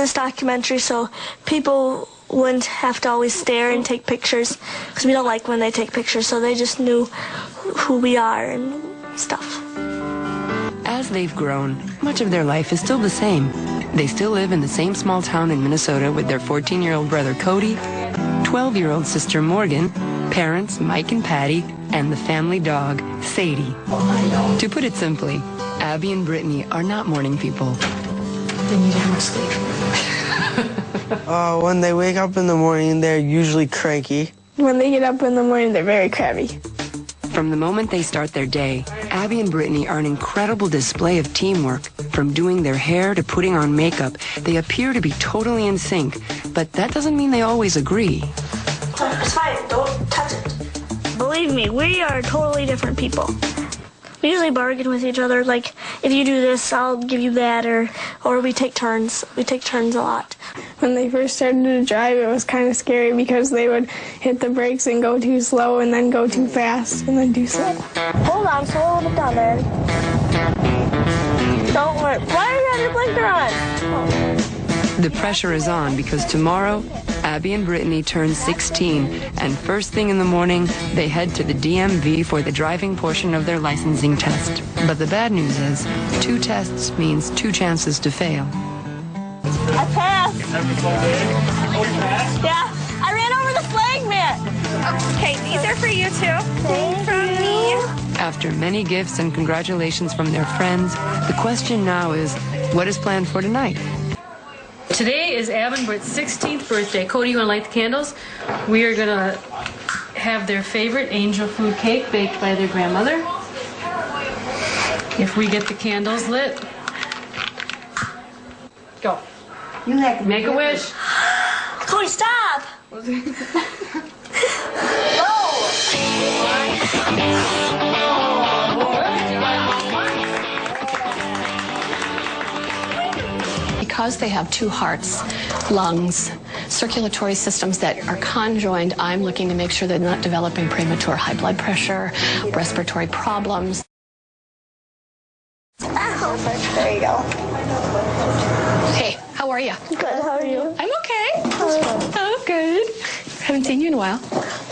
this documentary so people wouldn't have to always stare and take pictures, because we don't like when they take pictures, so they just knew who we are and stuff. As they've grown, much of their life is still the same. They still live in the same small town in Minnesota with their 14-year-old brother Cody, 12-year-old sister Morgan, parents Mike and Patty, and the family dog, Sadie. To put it simply, Abby and Brittany are not morning people. They need more sleep. When they wake up in the morning, they're usually cranky. When they get up in the morning, they're very crabby. From the moment they start their day, Abby and Brittany are an incredible display of teamwork. From doing their hair to putting on makeup, they appear to be totally in sync, but that doesn't mean they always agree. It's fine, don't touch it. Believe me, we are totally different people. We usually bargain with each other, like, if you do this, I'll give you that, or we take turns. We take turns a lot. When they first started to drive, it was kind of scary because they would hit the brakes and go too slow and then go too fast and then too slow. Hold on, slow a little bit down there. Don't worry. Why do you have your blinker on? Oh. The pressure is on because tomorrow, Abby and Brittany turn 16, and first thing in the morning, they head to the DMV for the driving portion of their licensing test. But the bad news is, 2 tests means 2 chances to fail. I passed. Yeah, I ran over the flag man. Okay, these are for you too. From me. After many gifts and congratulations from their friends, the question now is, what is planned for tonight? Today is Ab and Britt's 16th birthday. Cody, you want to light the candles? We are going to have their favorite angel food cake baked by their grandmother. If we get the candles lit. Go. You have to make a wish. Cody, stop! Because they have 2 hearts, lungs, circulatory systems that are conjoined, I'm looking to make sure they're not developing premature high blood pressure, respiratory problems. Perfect. There you go. Hey, how are you? Good, how are you? I'm okay. Oh, good. Haven't seen you in a while.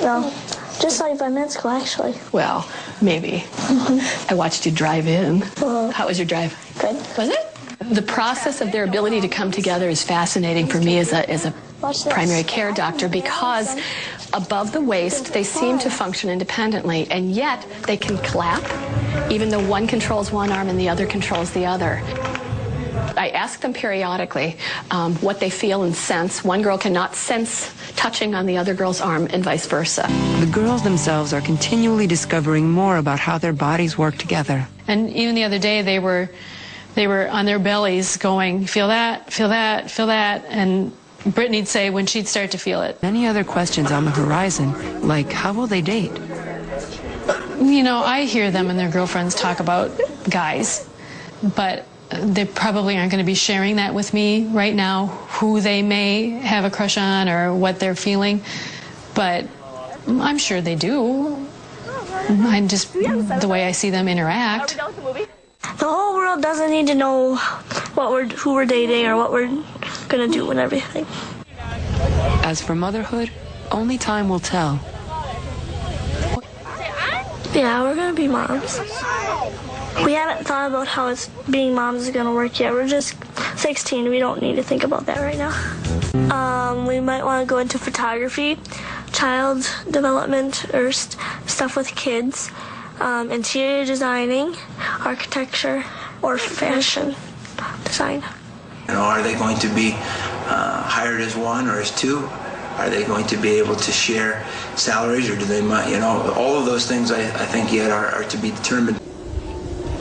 No, just like 5 minutes ago, actually. Well, maybe. I watched you drive in. How was your drive? Good. Was it? The process of their ability to come together is fascinating for me as a primary care doctor, because above the waist they seem to function independently, and yet they can clap even though one controls one arm and the other controls the other. I ask them periodically what they feel and sense. One girl cannot sense touching on the other girl's arm and vice versa. The girls themselves are continually discovering more about how their bodies work together. And even the other day they were on their bellies going, feel that, feel that, feel that, and Brittany'd say when she'd start to feel it. Many other questions on the horizon, like how will they date? You know, I hear them and their girlfriends talk about guys, but they probably aren't going to be sharing that with me right now, who they may have a crush on or what they're feeling, but I'm sure they do. I'm just the way I see them interact. The whole world doesn't need to know who we're dating or what we're gonna do and everything. As for motherhood, only time will tell. Yeah, we're gonna be moms. We haven't thought about how being moms is gonna work yet. We're just 16. We don't need to think about that right now. We might want to go into photography, child development, or stuff with kids. Interior designing, architecture, or fashion design. You know, are they going to be hired as 1 or as 2? Are they going to be able to share salaries, or do they, you know, all of those things I think yet are to be determined.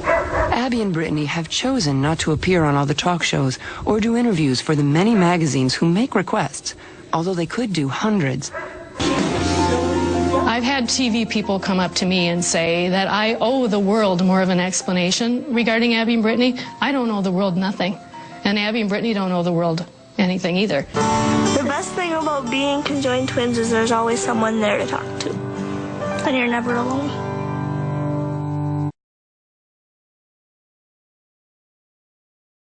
Abby and Brittany have chosen not to appear on all the talk shows or do interviews for the many magazines who make requests, although they could do hundreds. I've had TV people come up to me and say that I owe the world more of an explanation regarding Abby and Brittany. I don't owe the world nothing. And Abby and Brittany don't owe the world anything either. The best thing about being conjoined twins is there's always someone there to talk to. And you're never alone.